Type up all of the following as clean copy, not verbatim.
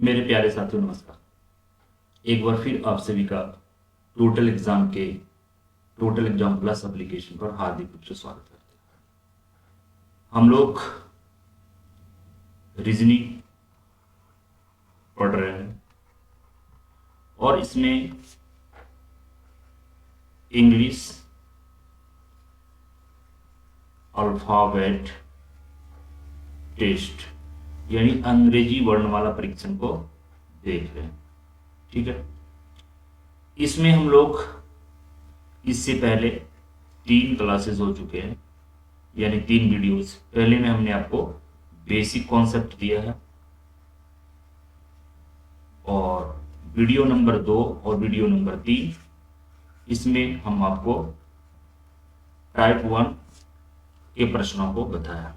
मेरे प्यारे साथियों नमस्कार। एक बार फिर आप सभी का टोटल एग्जाम प्लस एप्लीकेशन पर हार्दिक रूप से स्वागत करते हैं। हम लोग रीजनिंग पढ़ रहे हैं और इसमें इंग्लिश अल्फाबेट टेस्ट यानी अंग्रेजी वर्णमाला परीक्षण को देख रहे हैं। ठीक है, इसमें हम लोग इससे पहले 3 क्लासेस हो चुके हैं, यानी 3 वीडियोस। पहले में हमने आपको बेसिक कॉन्सेप्ट दिया है और वीडियो नंबर 2 और वीडियो नंबर 3 इसमें हम आपको टाइप 1 के प्रश्नों को बताया।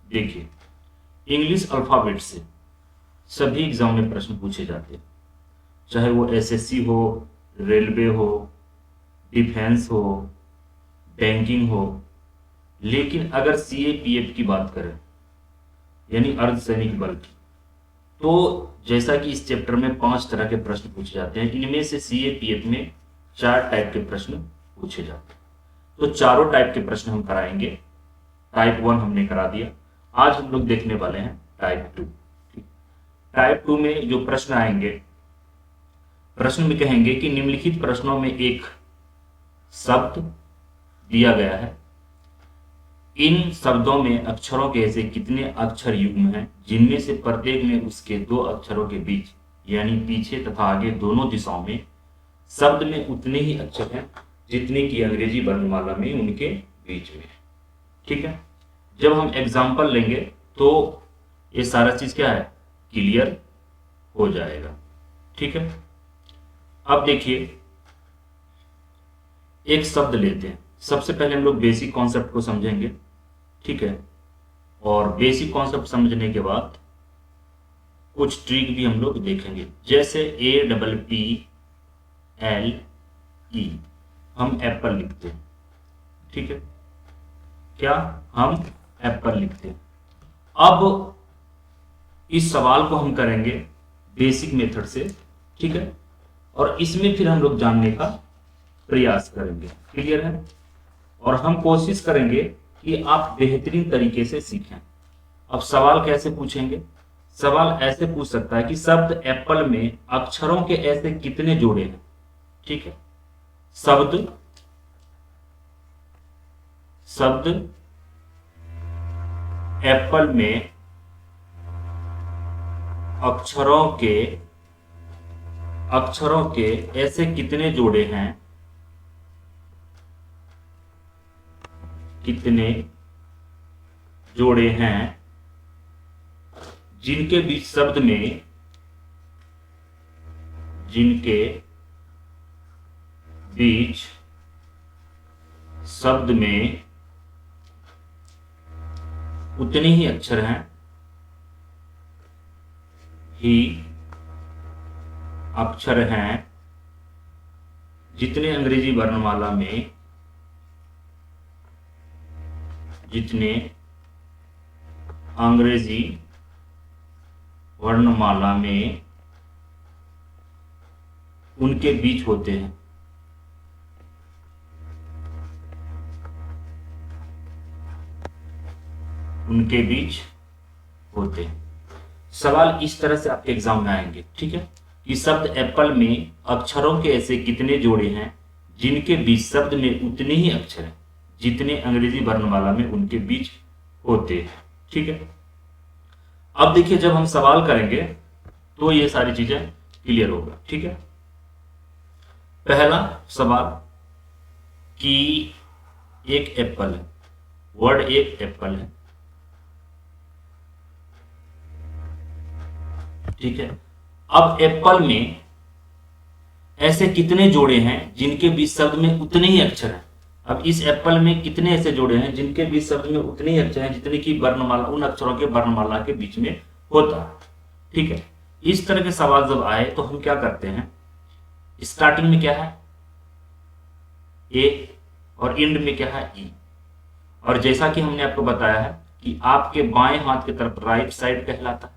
देखिए, इंग्लिश अल्फाबेट से सभी एग्जाम में प्रश्न पूछे जाते हैं, चाहे वो एसएससी हो, रेलवे हो, डिफेंस हो, बैंकिंग हो। लेकिन अगर सीएपीएफ की बात करें यानी अर्धसैनिक बल की, तो जैसा कि इस चैप्टर में 5 तरह के प्रश्न पूछे जाते हैं, इनमें से सीएपीएफ में 4 टाइप के प्रश्न पूछे जाते हैं। तो चारों टाइप के प्रश्न हम कराएंगे। टाइप 1 हमने करा दिया, आज हम लोग देखने वाले हैं टाइप 2। टाइप 2 में जो प्रश्न आएंगे, प्रश्न में कहेंगे कि निम्नलिखित प्रश्नों में एक शब्द दिया गया है, इन शब्दों में अक्षरों के ऐसे कितने अक्षर युग्म हैं जिनमें से प्रत्येक में उसके 2 अक्षरों के बीच यानी पीछे तथा आगे दोनों दिशाओं में शब्द में उतने ही अक्षर हैं जितने की अंग्रेजी वर्णमाला में उनके बीच में। ठीक है, जब हम एग्जाम्पल लेंगे तो ये सारा चीज क्या है, क्लियर हो जाएगा। ठीक है, अब देखिए एक शब्द लेते हैं। सबसे पहले हम लोग बेसिक कॉन्सेप्ट को समझेंगे। ठीक है, और बेसिक कॉन्सेप्ट समझने के बाद कुछ ट्रिक भी हम लोग देखेंगे, जैसे APPLE हम एप्पल लिखते हैं। ठीक है, क्या हम एप्पल लिखते हैं। अब इस सवाल को हम करेंगे बेसिक मेथड से। ठीक है, और इसमें फिर हम लोग जानने का प्रयास करेंगे। क्लियर है, और हम कोशिश करेंगे कि आप बेहतरीन तरीके से सीखें। अब सवाल कैसे पूछेंगे, सवाल ऐसे पूछ सकता है कि शब्द एप्पल में अक्षरों के ऐसे कितने जोड़े हैं। ठीक है, शब्द एप्पल में अक्षरों के ऐसे कितने जोड़े हैं, जिनके बीच शब्द में उतने ही अक्षर हैं जितने अंग्रेजी वर्णमाला में उनके बीच होते हैं। सवाल इस तरह से आपके एग्जाम में आएंगे। ठीक है, कि शब्द एप्पल में अक्षरों के ऐसे कितने जोड़े हैं जिनके बीच शब्द में उतने ही अक्षर हैं जितने अंग्रेजी वर्णमाला में उनके बीच होते हैं। ठीक है, अब देखिए जब हम सवाल करेंगे तो ये सारी चीजें क्लियर होगा। ठीक है, पहला सवाल कि एक एप्पल है, वर्ड एक एप्पल है। ठीक है, अब एप्पल में ऐसे कितने जोड़े हैं जिनके बीच शब्द में उतने ही अक्षर हैं। अब इस एप्पल में कितने ऐसे जोड़े हैं जिनके बीच शब्द में उतने ही अक्षर हैं जितने की वर्णमाला उन अक्षरों के वर्णमाला के बीच में होता है। ठीक है, इस तरह के सवाल जब आए तो हम क्या करते हैं, स्टार्टिंग में क्या है ए और एंड में क्या है ई। और जैसा कि हमने आपको बताया है कि आपके बाएं हाथ की तरफ राइट साइड कहलाता है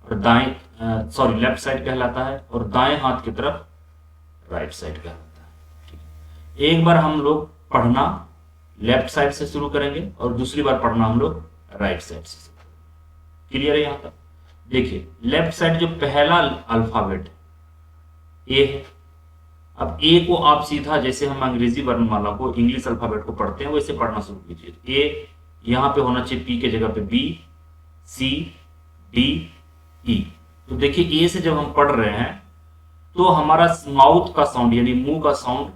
और दाएं लेफ्ट साइड कहलाता है, और दाएं हाथ की तरफ राइट साइड कहलाता है। ठीक है, एक बार हम लोग पढ़ना लेफ्ट साइड से शुरू करेंगे और दूसरी बार पढ़ना हम लोग राइट साइड से। क्लियर है यहाँ तक? देखिए लेफ्ट साइड जो पहला अल्फाबेट ए है। अब ए को आप सीधा जैसे हम अंग्रेजी वर्णमाला को इंग्लिश अल्फाबेट को पढ़ते हैं वैसे पढ़ना शुरू कीजिए। ए यहां पे होना चाहिए पी के जगह पे बी, सी, डी, ई। तो देखिए ए से जब हम पढ़ रहे हैं तो हमारा माउथ का साउंड यानी मुंह का साउंड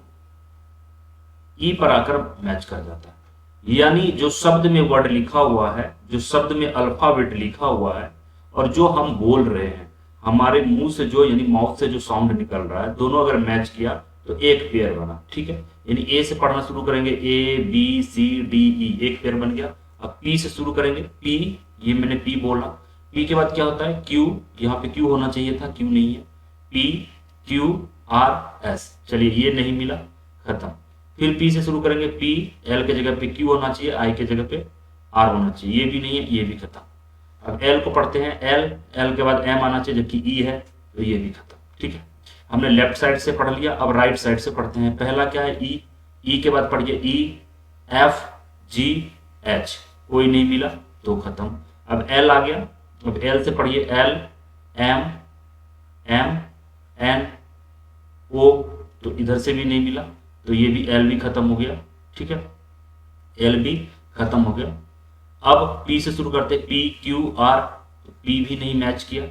ई पर आकर मैच कर जाता है। यानी जो शब्द में वर्ड लिखा हुआ है, जो शब्द में अल्फाबेट लिखा हुआ है और जो हम बोल रहे हैं, हमारे मुंह से जो यानी माउथ से जो साउंड निकल रहा है, दोनों अगर मैच किया तो एक पेयर बना। ठीक है, यानी ए से पढ़ना शुरू करेंगे ए बी सी डी ई, एक पेयर बन गया। अब पी से शुरू करेंगे, पी, ये मैंने पी बोला। पी के बाद क्या होता है क्यू, यहाँ पे क्यू होना चाहिए था, क्यू नहीं है। पी क्यू आर एस, चलिए ये नहीं मिला, खत्म। फिर पी से शुरू करेंगे, पी, एल के जगह पे क्यू होना चाहिए, आई के जगह पे आर होना चाहिए, ये भी नहीं है, ये भी खत्म। अब एल को पढ़ते हैं, एल, एल के बाद एम आना चाहिए जबकि ई है, तो ये भी खत्म। ठीक है, हमने लेफ्ट साइड से पढ़ लिया। अब राइट साइड से पढ़ते हैं। पहला क्या है ई, ई के बाद पढ़िए ई, एफ, जी, एच, कोई नहीं मिला तो खत्म। अब एल आ गया, अब एल से पढ़िए एल, एम, एम, एन, ओ, तो इधर से भी नहीं मिला तो ये भी एल भी खत्म हो गया। ठीक है, एल भी खत्म हो गया। अब पी से शुरू करते, पी क्यू आर, तो पी भी नहीं मैच किया,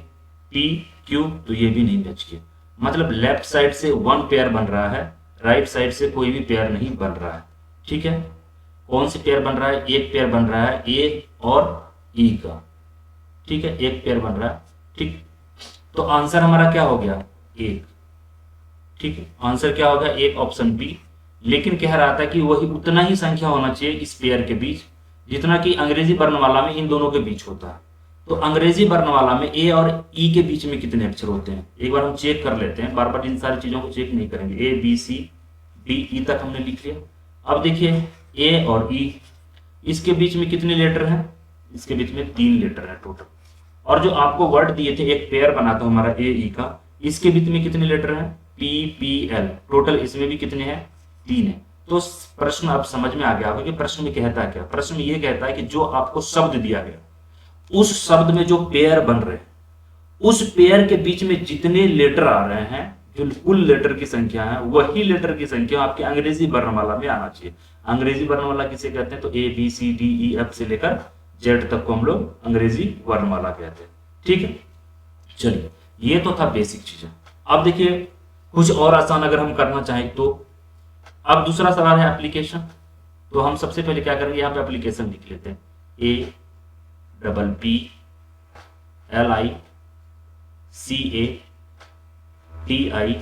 पी क्यू, तो ये भी नहीं मैच किया। मतलब लेफ्ट साइड से वन पेयर बन रहा है, राइट साइड से कोई भी पेयर नहीं बन रहा है। ठीक है, कौन सी पेयर बन रहा है? एक पेयर बन रहा है ए और ई का। ठीक है, एक पेयर बन रहा है। ठीक, तो आंसर हमारा क्या हो गया? एक। ठीक है, आंसर क्या होगा? एक, ऑप्शन बी। लेकिन कह रहा था कि वही उतना ही संख्या होना चाहिए इस पेयर के बीच जितना कि अंग्रेजी वर्णमाला में इन दोनों के बीच होता है। तो अंग्रेजी वर्णमाला में ए और ई के बीच में कितने अक्षर होते हैं एक बार हम चेक कर लेते हैं, बार बार इन सारी चीजों को चेक नहीं करेंगे। ए बी सी डी ई तक हमने लिख लिया। अब देखिए ए और ई, इसके बीच में कितने लेटर हैं? इसके बीच में 3 लेटर है टोटल। और जो आपको वर्ड दिए थे, एक पेयर बना था हमारा ए ई का, इसके बीच में कितने लेटर हैं? पी पी एल, टोटल इसमें भी कितने हैं? 3 है। तो प्रश्न अब समझ में आ गया होगा कि प्रश्न में कहता है क्या। प्रश्न में यह कहता है कि जो आपको शब्द दिया गया, उस शब्द में जो पेयर बन रहे हैं, उस पेयर के बीच में जितने लेटर आ रहे हैं, जो कुल लेटर की संख्या है, वही लेटर की संख्या आपके अंग्रेजी वर्णमाला में आना चाहिए। अंग्रेजी वर्णमाला किसे कहते हैं? तो A B C D E F से लेकर जेड तक को हम लोग अंग्रेजी वर्णमाला कहते हैं। ठीक है, चलिए ये तो था बेसिक चीजें। अब देखिए कुछ और आसान अगर हम करना चाहें तो अब दूसरा सवाल है एप्लीकेशन। तो हम सबसे पहले क्या करेंगे, यहाँ पे एप्लीकेशन लिख लेते हैं। A double P L I C A T I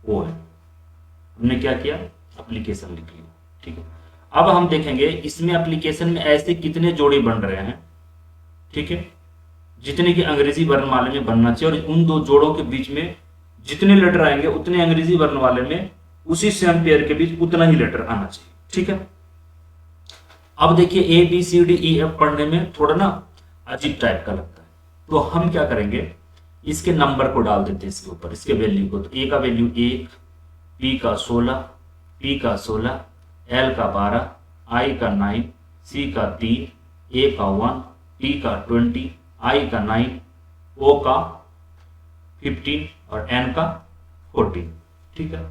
O है। हमने क्या किया? एप्लीकेशन लिख लिया। ठीक है, अब हम देखेंगे इसमें एप्लीकेशन में ऐसे कितने जोड़े बन रहे हैं। ठीक है, जितने की अंग्रेजी वर्णमाला में बनना चाहिए, और उन दो जोड़ों के बीच में जितने लेटर आएंगे उतने अंग्रेजी वर्णमाला में उसी सेम पेयर के बीच उतना ही लेटर आना चाहिए। ठीक है, अब देखिए A B C D E F पढ़ने में थोड़ा ना अजीब टाइप का लगता है, तो हम क्या करेंगे, इसके नंबर को डाल देते हैं इसके ऊपर, इसके वैल्यू को। तो ए का वैल्यू 1, पी का 16, पी का 16, एल का 12, आई का 9, सी का 3, ए का 1, टी का 20, आई का 9, ओ का 15 और एन का 14। ठीक है,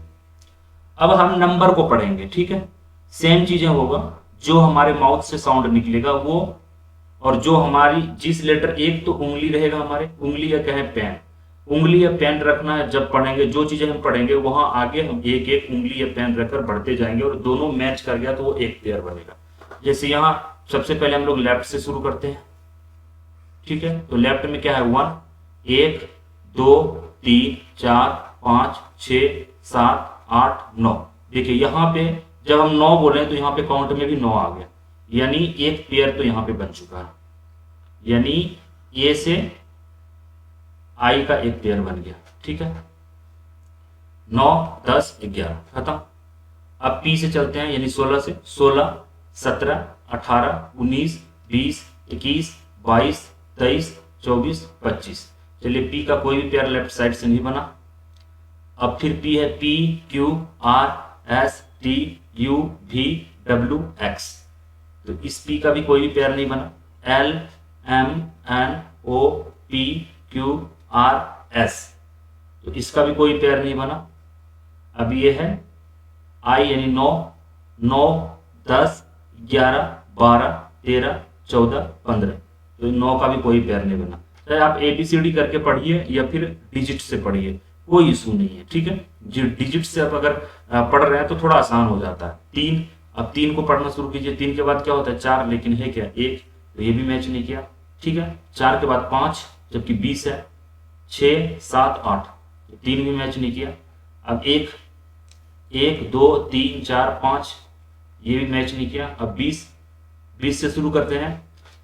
अब हम नंबर को पढ़ेंगे। ठीक है, सेम चीजें होगा, जो हमारे माउथ से साउंड निकलेगा वो, और जो हमारी जिस लेटर, एक तो उंगली रहेगा हमारे, उंगली या कहें पेन, उंगली या पेन रखना है जब पढ़ेंगे। जो चीजें हम पढ़ेंगे वहां आगे हम एक एक उंगली या पेन रखकर बढ़ते जाएंगे, और दोनों मैच कर गया तो वो एक पेयर बनेगा। जैसे यहाँ सबसे पहले हम लोग लेफ्ट से शुरू करते हैं। ठीक है, तो लेफ्ट में क्या है? 1, 1 2 3 4 5 6 7 8 9। देखिए यहाँ पे जब हम 9 बोले तो यहाँ पे काउंट में भी 9 आ गया, यानी एक पेयर तो यहाँ पे बन चुका है, यानी ए से आई का एक पेयर बन गया। ठीक है, 9 10 11 खत्म। अब पी से चलते हैं, यानी 16 से 16 17 18 19 20 21 22 23 24 25। चलिए पी का कोई भी पेयर लेफ्ट साइड से नहीं बना। अब फिर पी है P Q R S T U V W x, तो इस पी का भी कोई भी पेयर नहीं बना। L M N O P Q R S, तो इसका भी कोई पेयर नहीं बना। अब ये है आई यानी 9, 9 10 11 12 13 14 15, तो 9 का भी कोई पेयर नहीं बना। चाहे आप ABCD करके पढ़िए या फिर डिजिट से पढ़िए, कोई इशू नहीं है, ठीक है। जो डिजिट से आप अगर पढ़ रहे हैं तो थोड़ा आसान हो जाता है। 3, अब 3 को पढ़ना शुरू कीजिए। 3 के बाद क्या होता है 4, लेकिन है क्या 1, तो ये भी मैच नहीं किया, ठीक है। 4 के बाद 5, जबकि 20 है। 6 7 8, तो 3 भी मैच नहीं किया। अब 1 1 2 3 4 5, ये भी मैच नहीं किया। अब 20 से शुरू करते हैं।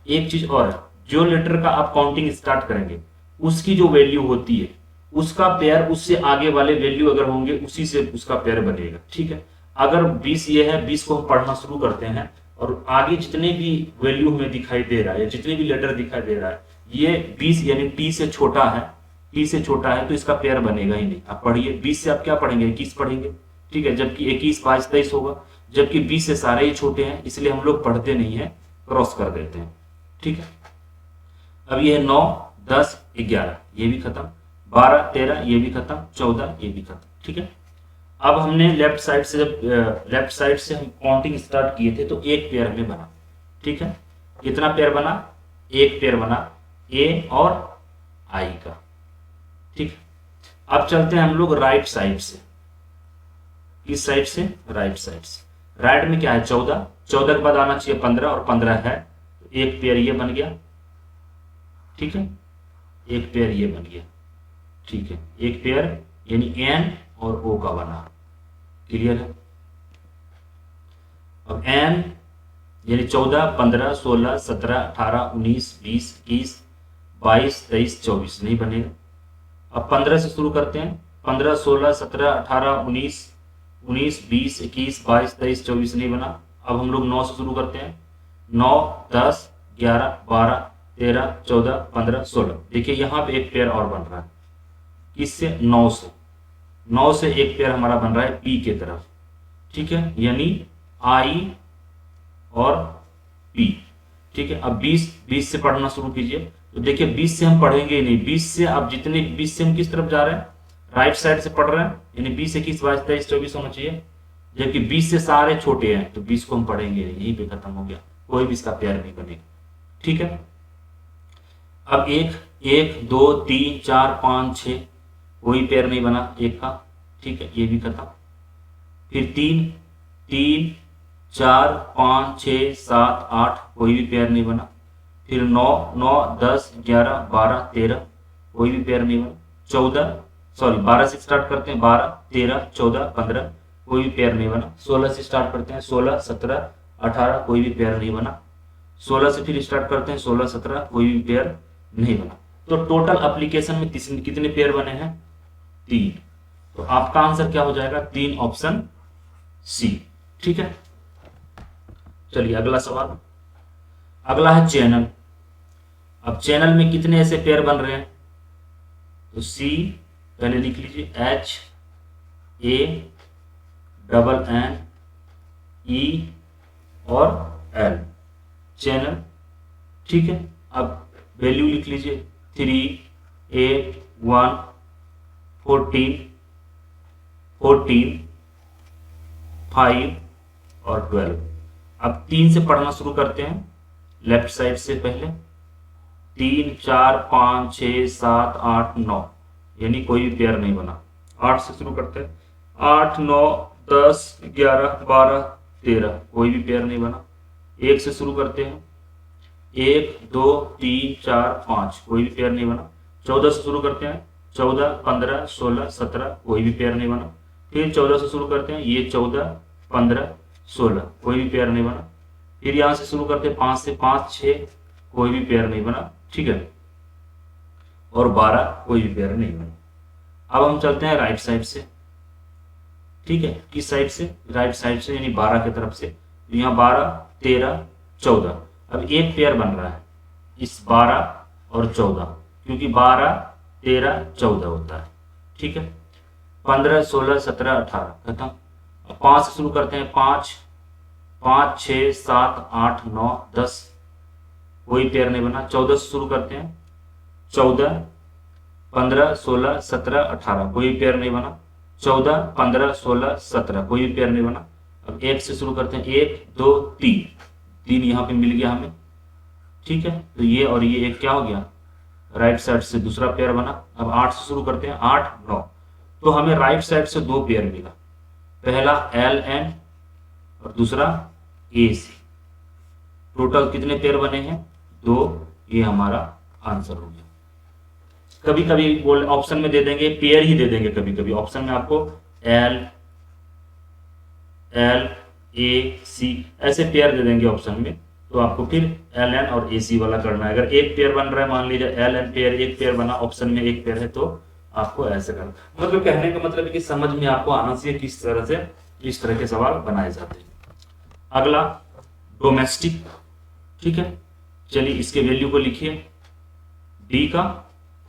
एक चीज और है, जो लेटर का आप काउंटिंग स्टार्ट करेंगे उसकी जो वैल्यू होती है उसका पेयर उससे आगे वाले वैल्यू अगर होंगे उसी से उसका पेयर बनेगा, ठीक है। अगर 20 ये है, 20 को हम पढ़ना शुरू करते हैं और आगे जितने भी वैल्यू हमें दिखाई दे रहा है या जितने भी लेटर दिखाई दे रहा है ये 20 यानी टी से छोटा है, टी से छोटा है, तो इसका पेयर बनेगा ही नहीं। आप पढ़िए 20 से आप क्या पढ़ेंगे 21 पढ़ेंगे, ठीक है, जबकि 21 22 23 होगा, जबकि 20 से सारे ही छोटे हैं, इसलिए हम लोग पढ़ते नहीं है, क्रॉस कर देते हैं, ठीक है। अब ये है 9 10 11, ये भी खत्म। 12 13, ये भी खत्म। 14, ये भी खत्म, ठीक है। अब हमने लेफ्ट साइड से जब लेफ्ट साइड से हम काउंटिंग स्टार्ट किए थे तो एक पेयर में बना, ठीक है। कितना पेयर बना, एक पेयर बना ए और आई का, ठीक। अब चलते हैं हम लोग राइट साइड से। किस साइड से, राइट साइड से। राइट में क्या है 14, 14 के बाद आना चाहिए 15 और 15 है, तो एक पेयर ये बन गया, ठीक है। एक पेयर ये बन गया, ठीक है। एक पेयर यानी एन और ओ का बना, क्लियर है। अब एन यानी 14 15 16 17 18 19 20 21 22 23 24 नहीं बनेगा। अब 15 से शुरू करते हैं। 15 16 17 18 19 19 20 21 22 23 24 नहीं बना। अब हम लोग 9 से शुरू करते हैं। 9 10 11 12 13 14 15 16, देखिए यहाँ पे एक पेयर और बन रहा है, किससे 9 से। 9 से एक पेयर हमारा बन रहा है पी के तरफ, ठीक है, यानी आई और पी, ठीक है। अब 20 से पढ़ना शुरू कीजिए, तो देखिए 20 से हम पढ़ेंगे ही नहीं। 20 से अब जितने 20 से हम किस तरफ जा रहे हैं, राइट साइड से पढ़ रहे हैं, यानी 20 21 22 23 24 होना चाहिए, जबकि 20 से सारे छोटे हैं, तो 20 को हम पढ़ेंगे नहीं, यहीं पे खत्म हो गया, कोई भी इसका पेयर नहीं बनेगा, ठीक है। अब 1 1 2 3 4 5 6, कोई पेयर नहीं बना एक का, ठीक है, ये भी खत्म। फिर 3 3 4 5 6 7 8, कोई भी पेयर नहीं बना। फिर 9 9 10 11 12 13, कोई भी पेयर नहीं बना। 12 से स्टार्ट करते हैं, 12 13 14 15, कोई भी पेयर नहीं बना। 16 से स्टार्ट करते हैं, 16 17 18, कोई भी पेयर नहीं बना। 16 से फिर स्टार्ट करते हैं, 16 17, कोई भी पेयर नहीं बना। तो टोटल एप्लीकेशन में कितने पेयर बने हैं, 3। तो आपका आंसर क्या हो जाएगा, 3, ऑप्शन सी, ठीक है। चलिए अगला सवाल, अगला है चैनल। अब चैनल में कितने ऐसे पेयर बन रहे हैं, तो सी पहले लिख लीजिए, H A double N E और एल, चैनल, ठीक है। अब वैल्यू लिख लीजिए, 3 8 1 14 14 5 और 12। अब 3 से पढ़ना शुरू करते हैं, लेफ्ट साइड से पहले। 3 4 5 6 7 8 9, यानी कोई भी पेयर नहीं बना। 8 से शुरू करते हैं, 8 9 10 11 12 13, कोई भी पेयर नहीं बना। 1 से शुरू करते हैं, 1 2 3 4 5, कोई भी पेयर नहीं बना। 14 से शुरू करते हैं, 14 15 16 17, कोई भी पेयर नहीं बना। फिर 14 से शुरू करते हैं, ये 14 15 16, कोई भी पेयर नहीं बना। फिर यहाँ से शुरू करते हैं 5 से 5 6, कोई भी पेयर नहीं बना, ठीक है, और 12, कोई भी पेयर नहीं बना। अब हम चलते हैं राइट साइड से, ठीक है। किस साइड से, राइट साइड से, यानी 12 की तरफ से। यहाँ 12 13 14, अब एक पेयर बन रहा है इस 12 और 14, क्योंकि 12 13 14 होता है। ठीक है, 15 16 17 18 खत्म। अब 5 से शुरू करते हैं, 5 5 6 7 8 9 10, कोई पेयर नहीं बना। 14 से शुरू करते हैं, 14 15 16 17 18, कोई पेयर नहीं बना। 14 15 16 17, कोई भी पेयर नहीं बना। अब 1 से शुरू करते हैं, 1 2 3, 3 यहाँ पे मिल गया हमें। ठीक है, तो ये और ये एक क्या हो गया, राइट साइड से दूसरा पेयर बना। अब 8 से शुरू करते हैं, 8 9, तो हमें राइट साइड से 2 पेयर मिला, पहला LN और दूसरा AC। टोटल कितने पेयर बने हैं, 2। ये हमारा आंसर हो गया। कभी कभी बोल ऑप्शन में दे देंगे, पेयर ही दे देंगे, कभी कभी ऑप्शन में आपको LAC ऐसे पेयर दे देंगे ऑप्शन में, तो आपको फिर LN और AC वाला करना है। अगर एक पेयर बन रहा है, मान लीजिए LN पेयर, एक पेयर बना, ऑप्शन में एक पेयर है, तो आपको ऐसे करना। मतलब कहने का मतलब है कि समझ में आपको आना चाहिए किस तरह से इस तरह के सवाल बनाए जाते हैं। अगला डोमेस्टिक। ठीक है, चलिए इसके वैल्यू को लिखिए। D का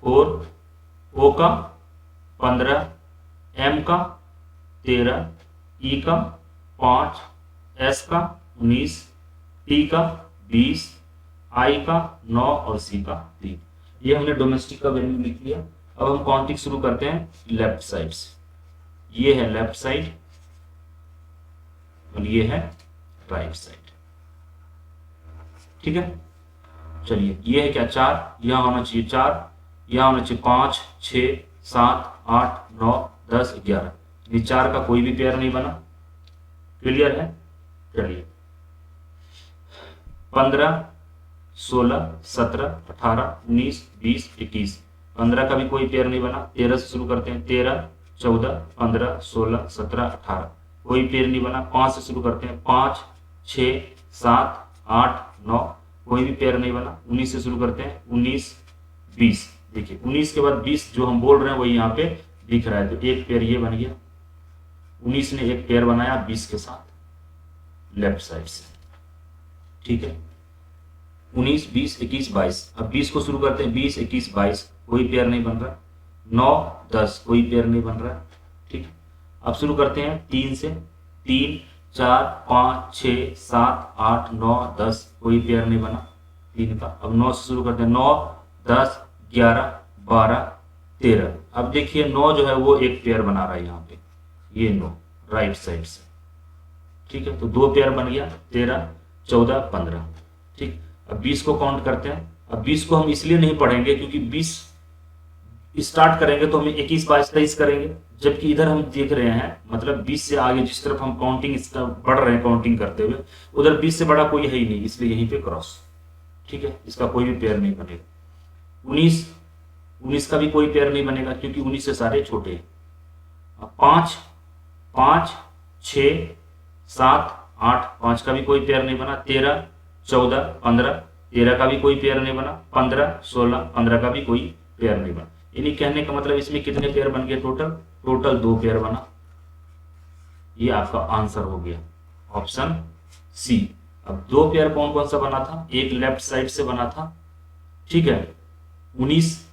4, O का 15, M का 13, E का 5, S का 19, T का 20, I का 9 और C का 3। ये हमने डोमेस्टिक का वैल्यू लिख लिया। अब हम काउंटिंग शुरू करते हैं लेफ्ट साइड से। ये है लेफ्ट साइड और ये है राइट साइड। ठीक है, चलिए ये है क्या, 4, यहां होना चाहिए 4, यहां होना चाहिए 5 6 7 8 9 10 11, ये 4 का कोई भी पेयर नहीं बना। क्लियर है, चलिए 15 16 17 18 19 20 21, 15 का भी कोई पेयर नहीं बना। 13 से शुरू करते हैं, 13 14 15 16 17 18, कोई पेयर नहीं बना। 5 से शुरू करते हैं, 5 6 7 8 9, कोई भी पेयर नहीं बना। 19 से शुरू करते हैं, 19 20, देखिए 19 के बाद 20 जो हम बोल रहे हैं वही यहाँ पे दिख रहा है, तो एक पेयर ये बन गया। 19 ने एक पेयर बनाया 20 के साथ लेफ्ट साइड से। ठीक है, 19 20 21 22, अब 20 को शुरू करते हैं, 20 21 22, कोई पेयर नहीं बन रहा। 9 10, कोई पेयर नहीं बन रहा। ठीक, अब शुरू करते हैं 3 से, 3 4 5 6 7 8 9 10, कोई पेयर नहीं बना 3 का। अब 9 से शुरू करते हैं, 9 10 11 12 13, अब देखिए 9 जो है वो एक पेयर बना रहा है यहाँ पे, ये 9 राइट साइड से। ठीक है, तो 2 पेयर बन गया, 13 14 15। ठीक, अब 20 को काउंट करते हैं। अब 20 को हम इसलिए नहीं पढ़ेंगे क्योंकि 20 स्टार्ट करेंगे तो हमें 21 22 23 करेंगे, जबकि इधर हम देख रहे हैं मतलब 20 से आगे जिस तरफ हम काउंटिंग बढ़ रहे हैं काउंटिंग करते हुए, उधर 20 से बड़ा कोई है ही नहीं, इसलिए यहीं पे क्रॉस। ठीक है, इसका कोई भी पेयर नहीं बनेगा। 19 का भी कोई पेयर नहीं बनेगा क्योंकि 19 से सारे छोटे हैं। अब 5 5 6 7 8, 5 का भी कोई पेयर नहीं बना। 13 14 15, 13 का भी कोई पेयर नहीं बना। 15 16 15 का भी कोई पेयर नहीं बना। यानी कहने का मतलब इसमें कितने पेयर बन गए, टोटल 2 पेयर बना। ये आपका आंसर हो गया ऑप्शन सी। अब 2 पेयर कौन कौन सा बना था, एक लेफ्ट साइड से बना था। ठीक है, 19,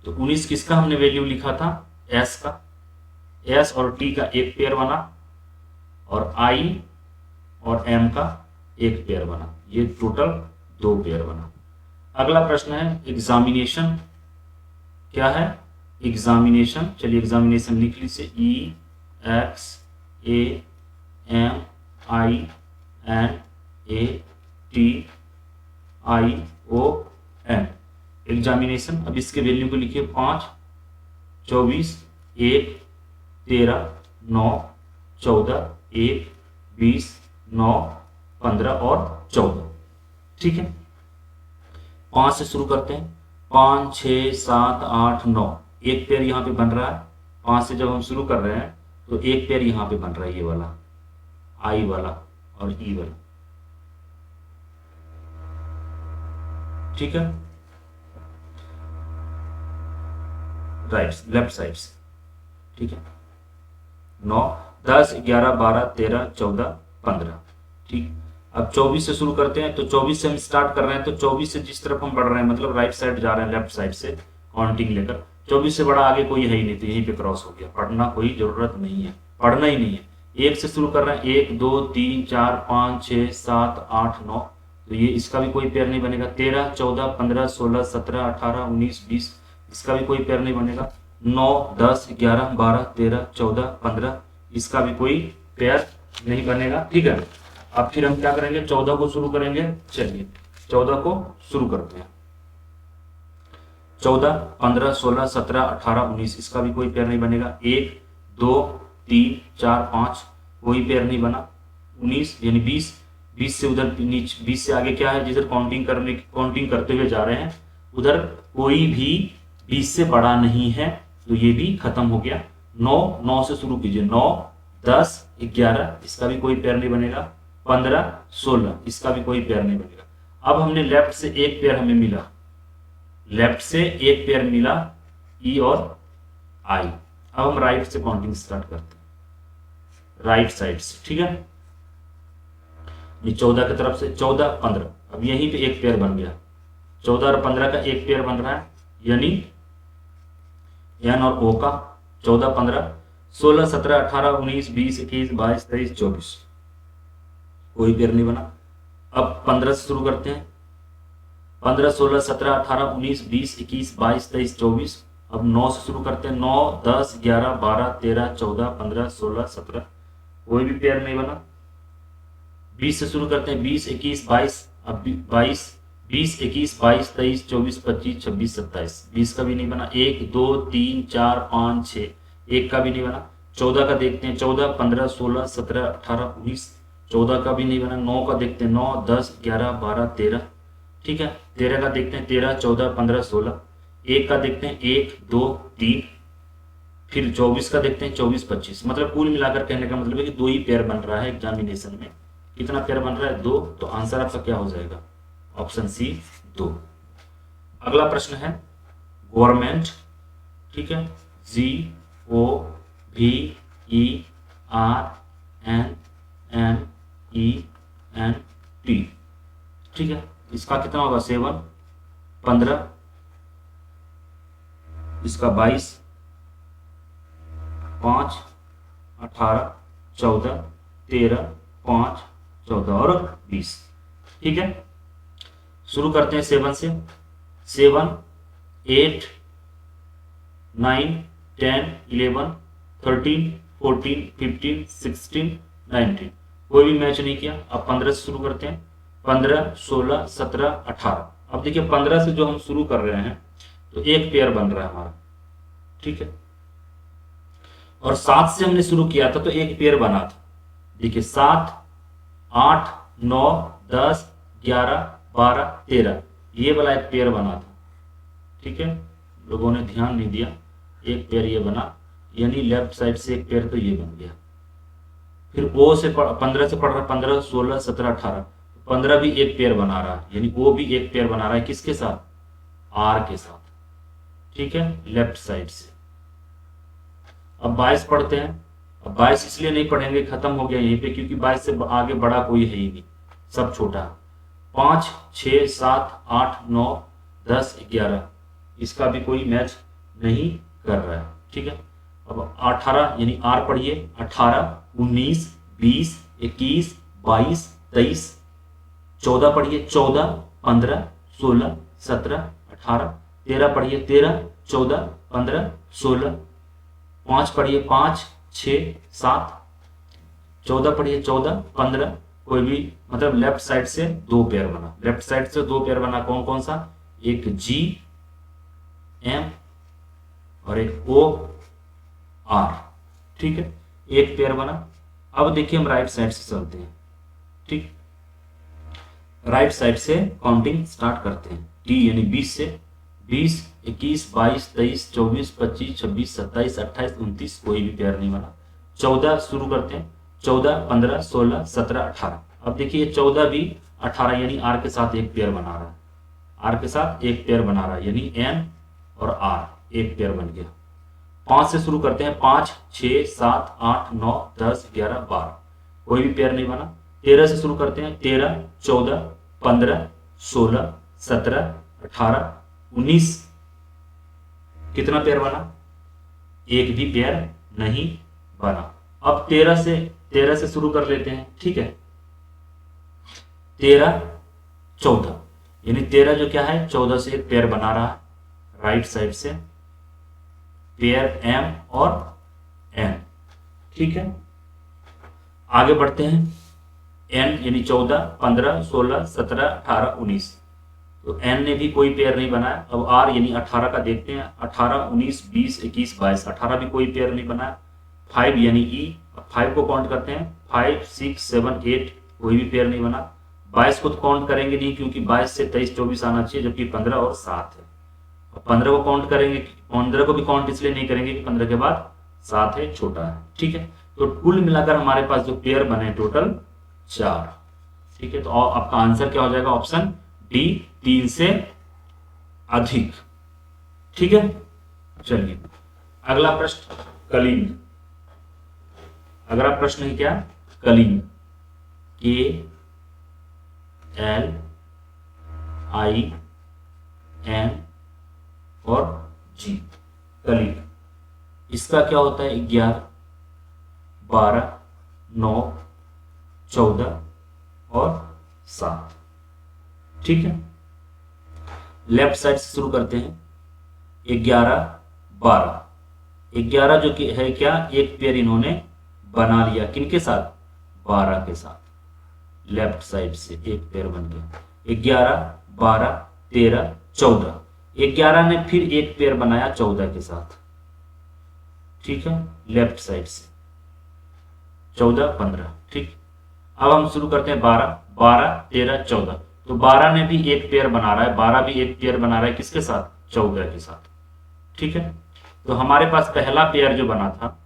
तो 19 किसका हमने वैल्यू लिखा था, एस का। एस और टी का एक पेयर बना और आई और एम का एक पेयर बना, ये टोटल 2 पेयर बना। अगला प्रश्न है एग्जामिनेशन। क्या है, एग्जामिनेशन। चलिए एग्जामिनेशन लिख लीजिए, EXAMINATION, एग्जामिनेशन। अब इसके वैल्यू को लिखिए 5 24 1 13 9 14 1 20 9 15 और 14। ठीक है, 5 से शुरू करते हैं, 5 6 7 8 9, एक पेयर यहाँ पे बन रहा है। 5 से जब हम शुरू कर रहे हैं तो एक पेयर यहाँ पे बन रहा है, ये वाला आई वाला और ई वाला। ठीक है, लेफ्ट साइड से। ठीक है, 9 10 11 12 13 14 15। ठीक, अब 24 से शुरू करते हैं, तो 24 से हम स्टार्ट कर रहे हैं, तो 24 से जिस तरफ हम बढ़ रहे हैं मतलब राइट साइड जा रहे हैं लेफ्ट साइड से काउंटिंग लेकर, 24 से बड़ा आगे कोई है ही नहीं, तो यहीं पे क्रॉस हो गया, पढ़ना कोई जरूरत नहीं है, पढ़ना ही नहीं है। 1 से शुरू कर रहे हैं, 1 2 3 4 5 6 7 8 9, तो ये इसका भी कोई पेयर नहीं बनेगा। 13 14 15 16 17 18 19 20, इसका भी कोई पेयर नहीं बनेगा। 9 10 11 12 13 14 15, इसका भी कोई पेयर नहीं बनेगा। ठीक है, अब फिर हम क्या करेंगे, 14 को शुरू करेंगे। चलिए 14 को शुरू करते हैं। 14 15 16 17 18 19, इसका भी कोई पेयर नहीं बनेगा। 1 2 3 4 5, कोई पेयर नहीं बना। 19 यानी 20, 20 से उधर नीचे, 20 से आगे क्या है, जिधर काउंटिंग करते हुए जा रहे हैं उधर कोई भी 20 से बड़ा नहीं है, तो ये भी खत्म हो गया। 9 9 से शुरू कीजिए। 9 10 11, इसका भी कोई पेयर नहीं बनेगा। 15 16, इसका भी कोई पेयर नहीं बनेगा। अब हमने लेफ्ट से एक पेयर हमें मिला, लेफ्ट से एक पेयर मिला, ई और आई। अब हम राइट से काउंटिंग स्टार्ट करते हैं, राइट साइड से। ठीक है, ये 14 की तरफ से 14 15, अब यहीं पे एक पेयर बन गया। 14 और 15 का एक पेयर बन रहा है, यानी एन और ओ का। 14 15 16 17 18 19 20 21 22 23 24, कोई पेयर नहीं बना। अब 15 से शुरू करते हैं। 15 16 17 18 19 20 21 22 23 24, अब 9 से शुरू करते हैं। 9 10 11 12 13 14 15 16 17, कोई भी पेयर नहीं बना। 20 से शुरू करते हैं। 20 21 22, अब 22 20 21 22 23 24 25 26 27, 20 का भी नहीं बना। 1 2 3 4 5 6, एक का भी नहीं बना। 14 का देखते हैं। 14 15 16 17 18 19, 14 का भी नहीं बना। 9 का देखते हैं। 9 10 11 12 13, ठीक है। 13 का देखते हैं। 13 14 15 16, एक का देखते हैं। 1 2 3, फिर 24 का देखते हैं। 24 25, मतलब कुल मिलाकर कहने का मतलब है कि 2 ही पेयर बन रहा है एग्जामिनेशन में। कितना पेयर बन रहा है? 2। तो आंसर आपका क्या हो जाएगा? Option C 2। अगला प्रश्न है गवर्नमेंट, ठीक है, GOVERNMENT, ठीक है। इसका कितना होगा? 7 15, इसका 22 5 18 14 13 5 14 और 20, ठीक है। शुरू करते हैं 7 से। 7 8 9 10 11 13 14 15 16 19, कोई भी मैच नहीं किया। अब 15 से शुरू करते हैं। 15 16 17 18, अब देखिए 15 से जो हम शुरू कर रहे हैं तो एक पेयर बन रहा है हमारा, ठीक है। और 7 से हमने शुरू किया था तो एक पेयर बना था। देखिए 7 8 9 10 11 12 13, ये वाला एक पेयर बना था, ठीक है। लोगों ने ध्यान नहीं दिया, एक पेयर ये बना, यानी लेफ्ट साइड से एक पेयर तो ये बन गया। फिर ओ से 15 से पढ़ रहा है। 15 16 17 18, 15 भी एक पेयर बना रहा है, यानी वो भी एक पेयर बना रहा है। किसके साथ? आर के साथ, ठीक है, लेफ्ट साइड से। अब 22 पढ़ते हैं। अब 22 इसलिए नहीं पढ़ेंगे, खत्म हो गया यहीं पे, क्योंकि 22 से आगे बड़ा कोई है ही नहीं, सब छोटा है। 5 6 7 8 9 10 11, इसका भी कोई मैच नहीं कर रहा है, ठीक है। अब 18 यानी आर पढ़िए। 18 19 20 21 22 23, 14 पढ़िए। 14 15 16 17 18, 13 पढ़िए। 13 14 15 16, 5 पढ़िए। 5 6 7, 14 पढ़िए। 14 15, कोई भी, मतलब लेफ्ट साइड से 2 पेयर बना। लेफ्ट साइड से 2 पेयर बना, कौन कौन सा? एक GM और एक OR, ठीक है, एक पेयर बना। अब देखिए हम राइट साइड से चलते हैं, ठीक। राइट साइड से काउंटिंग स्टार्ट करते हैं। T यानी 20 से। 20 21 22 23 24 25 26 27 28 29, कोई भी पेयर नहीं बना। 14 शुरू करते हैं। 14 15 16 17 18, अब देखिए 14 भी 18, यानी आर के साथ एक पेयर बना रहा है। आर के साथ एक पेयर बना रहा है, यानी N और R एक पेयर बन गया। 5 से शुरू करते हैं। 5 6 7 8 9 10 11 12, कोई भी पेयर नहीं बना। 13 से शुरू करते हैं। 13 14 15 16 17 18 19, कितना पेयर बना? एक भी पेयर नहीं बना। अब 13 से शुरू कर लेते हैं, ठीक है। 13 14 यानी 13 जो क्या है 14 से एक पेयर बना रहा है राइट साइड से, पेयर m और n, ठीक है। आगे बढ़ते हैं, n यानी 14 15 16 17 18 19, तो n ने भी कोई पेयर नहीं बनाया। अब r यानी 18 का देखते हैं, 18 19 20 21 22, 18 भी कोई पेयर नहीं बनाया। 5 यानी e, 5 को काउंट करते हैं, 5 6 7 8, कोई भी पेयर नहीं बना। 22 को तो काउंट करेंगे नहीं क्योंकि 22 से 23 24 आना चाहिए, जबकि 15 और 7 है। 15 को काउंट करेंगे, 15 को भी काउंट इसलिए नहीं करेंगे कि 15 के बाद 7 है, छोटा है, ठीक है। तो कुल मिलाकर हमारे पास जो पेयर बने टोटल 4, ठीक है। तो आपका आंसर क्या हो जाएगा? ऑप्शन डी, 3 से अधिक, ठीक है। चलिए अगला प्रश्न, कलिंग। अगला प्रश्न है क्या? कलिंग, KLING, और G, कलिंग। इसका क्या होता है? 11 12 9 14 और 7, ठीक है। लेफ्ट साइड से शुरू करते हैं, 11 12, 11 जो कि है क्या, एक पेयर इन्होंने बना लिया, किनके साथ? 12 के साथ। लेफ्ट साइड से एक पेयर बन गया, 11 12 13 14, 11 ने फिर एक पेयर बनाया 14 के साथ, ठीक है, लेफ्ट साइड से 14 15, ठीक। अब हम शुरू करते हैं 12 12 13 14, तो 12 ने भी एक पेयर बना रहा है, 12 भी एक पेयर बना रहा है, किसके साथ? 14 के साथ, ठीक है। तो हमारे पास पहला पेयर जो बना था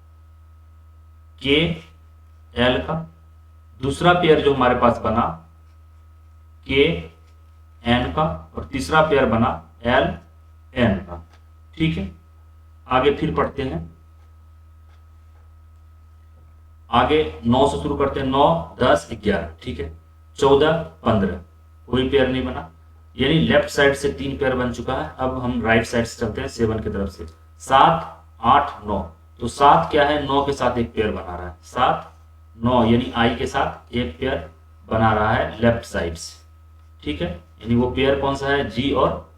KL का, दूसरा पेयर जो हमारे पास बना KN का, और तीसरा पेयर बना LN का, ठीक है। आगे फिर पढ़ते हैं, आगे 9 से शुरू करते हैं, 9 10 11, ठीक है। 14 15, कोई पेयर नहीं बना, यानी लेफ्ट साइड से 3 पेयर बन चुका है। अब हम राइट साइड से चलते हैं 7 की तरफ से, 7 8 9, तो 7 क्या है? 9 के साथ एक पेयर बना रहा है, 7 9 यानी I के साथ एक पेयर बना रहा है लेफ्ट साइड से, ठीक है। यानी वो पेयर कौन सा है? G और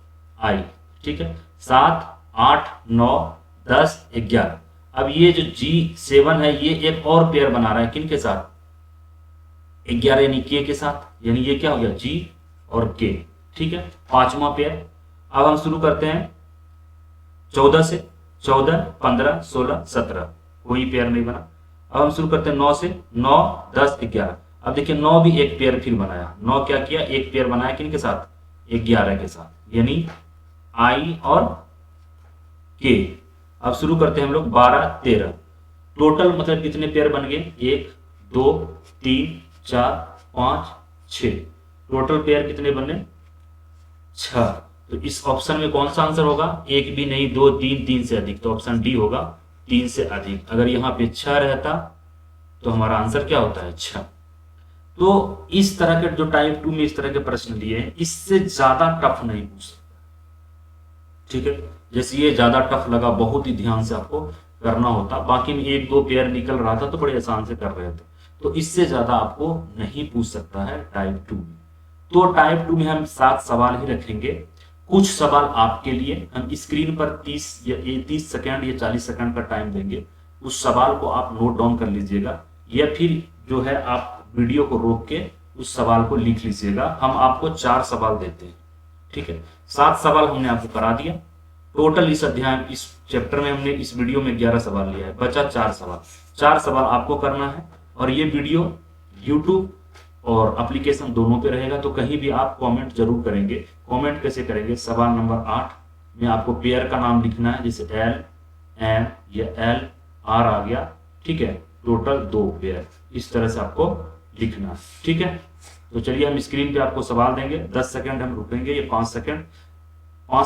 I, ठीक है। 7 8 9 10 11, अब ये जो G7 है ये एक और पेयर बना रहा है, किन के साथ? 11 यानी K के साथ, यानी ये क्या हो गया? G और K, ठीक है, पांचवा पेयर। अब हम शुरू करते हैं 14 से, 14 15 16 17, कोई पेयर नहीं बना। अब हम शुरू करते हैं 9 से, 9 10 11, अब देखिए 9 भी एक पेयर फिर बनाया, 9 क्या किया? एक पेयर बनाया, किन के साथ? 11 के साथ, यानी I और K। अब शुरू करते हैं हम लोग 12 13, टोटल मतलब कितने पेयर बन गए? 1 2 3 4 5 6, टोटल पेयर कितने बने? 6। तो इस ऑप्शन में कौन सा आंसर होगा? एक भी नहीं, 2 3, 3 से अधिक, तो ऑप्शन डी होगा 3 से अधिक। अगर यहाँ पे 6 रहता तो हमारा आंसर क्या होता है? 6। तो इस तरह के जो टाइप 2 में इस तरह के प्रश्न दिए हैं, इससे ज्यादा टफ नहीं पूछ सकता, ठीक है। जैसे ये ज्यादा टफ लगा, बहुत ही ध्यान से आपको करना होता, बाकी में 1 2 पेयर निकल रहा था तो बड़े आसान से कर रहे थे, तो इससे ज्यादा आपको नहीं पूछ सकता है टाइप 2 में। तो टाइप 2 में हम 7 सवाल ही रखेंगे, कुछ सवाल आपके लिए हम स्क्रीन पर 30 सेकंड या 40 सेकंड का टाइम देंगे, उस सवाल को आप नोट डाउन कर लीजिएगा, या फिर जो है आप वीडियो को रोक के उस सवाल को लिख लीजिएगा। हम आपको 4 सवाल देते हैं, ठीक है। 7 सवाल हमने आपको करा दिया, टोटल इस अध्याय इस चैप्टर में हमने इस वीडियो में 11 सवाल लिया है, बचा 4 सवाल। 4 सवाल आपको करना है, और ये वीडियो YouTube और एप्लीकेशन दोनों पे रहेगा, तो कहीं भी आप कमेंट जरूर करेंगे। कमेंट कैसे करेंगे? सवाल नंबर 8 में आपको पेयर का नाम लिखना है, जैसे L M या L R आ गया, ठीक है, टोटल 2 पेयर, इस तरह से आपको लिखना है, ठीक है। तो चलिए हम स्क्रीन पे आपको सवाल देंगे, 10 सेकंड हम रुकेंगे, ये 5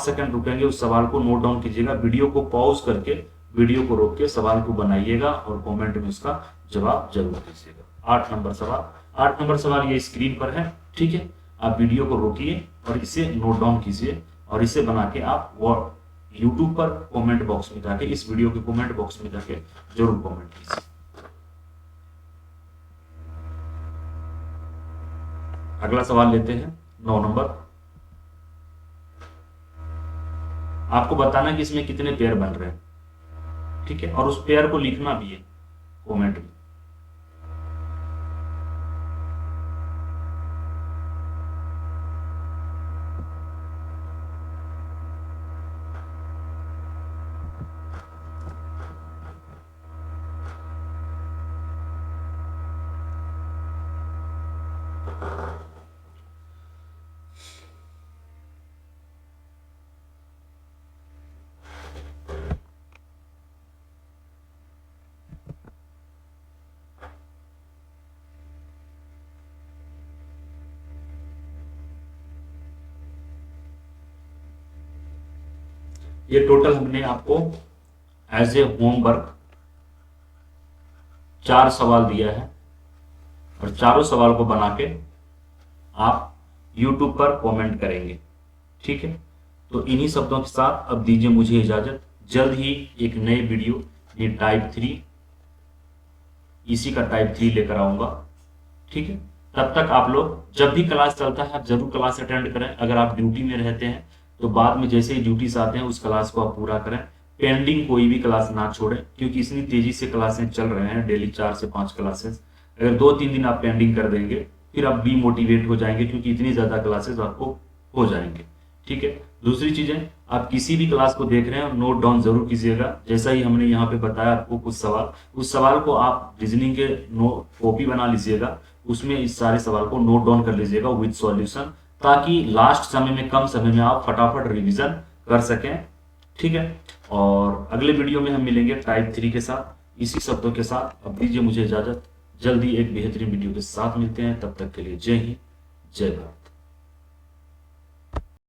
सेकंड रुकेंगे, उस सवाल को नोट डाउन कीजिएगा, वीडियो को पॉज करके वीडियो को रोक के सवाल को बनाइएगा और कमेंट में उसका जवाब जरूर दीजिएगा। 8 नंबर सवाल ये स्क्रीन पर है, ठीक है। आप वीडियो को रोकिए और इसे नोट डाउन कीजिए, और इसे बना के आप यूट्यूब पर कमेंट बॉक्स में जाके, इस वीडियो के कमेंट बॉक्स में जाके जरूर कमेंट कीजिए। अगला सवाल लेते हैं 9 नंबर। आपको बताना कि इसमें कितने पेयर बन रहे हैं, ठीक है, और उस पेयर को लिखना भी है कमेंट में। ये टोटल हमने आपको एज ए होमवर्क 4 सवाल दिया है, और चारों सवाल को बना के आप YouTube पर कमेंट करेंगे, ठीक है। तो इन्हीं शब्दों के साथ अब दीजिए मुझे इजाजत। जल्द ही एक नए वीडियो, ये टाइप 3, इसी का टाइप 3 लेकर आऊंगा, ठीक है। तब तक आप लोग जब भी क्लास चलता है आप जरूर क्लास अटेंड करें। अगर आप ड्यूटी में रहते हैं तो बाद में जैसे ही ड्यूटी से आते हैं उस क्लास को आप पूरा करें। पेंडिंग कोई भी क्लास ना छोड़ें, क्योंकि इतनी तेजी से क्लासें चल रहे हैं, डेली 4 से 5 क्लासेस। अगर 2-3 दिन आप पेंडिंग कर देंगे फिर आप डीमोटिवेट हो जाएंगे, क्योंकि इतनी ज्यादा क्लासेस आपको हो जाएंगे, ठीक है। दूसरी चीजें, आप किसी भी क्लास को देख रहे हैं नोट डाउन जरूर कीजिएगा। जैसा ही हमने यहाँ पे बताया आपको कुछ सवाल, उस सवाल को आप रीजनिंग के कॉपी बना लीजिएगा, उसमें इस सारे सवाल को नोट डाउन कर लीजिएगा विद सॉल्यूशन, ताकि लास्ट समय में, कम समय में आप फटाफट रिवीजन कर सकें, ठीक है। और अगले वीडियो में हम मिलेंगे टाइप 3 के साथ, इसी शब्दों के साथ। अब दीजिए मुझे इजाजत, जल्दी एक बेहतरीन वीडियो के साथ मिलते हैं। तब तक के लिए जय हिंद, जय भारत।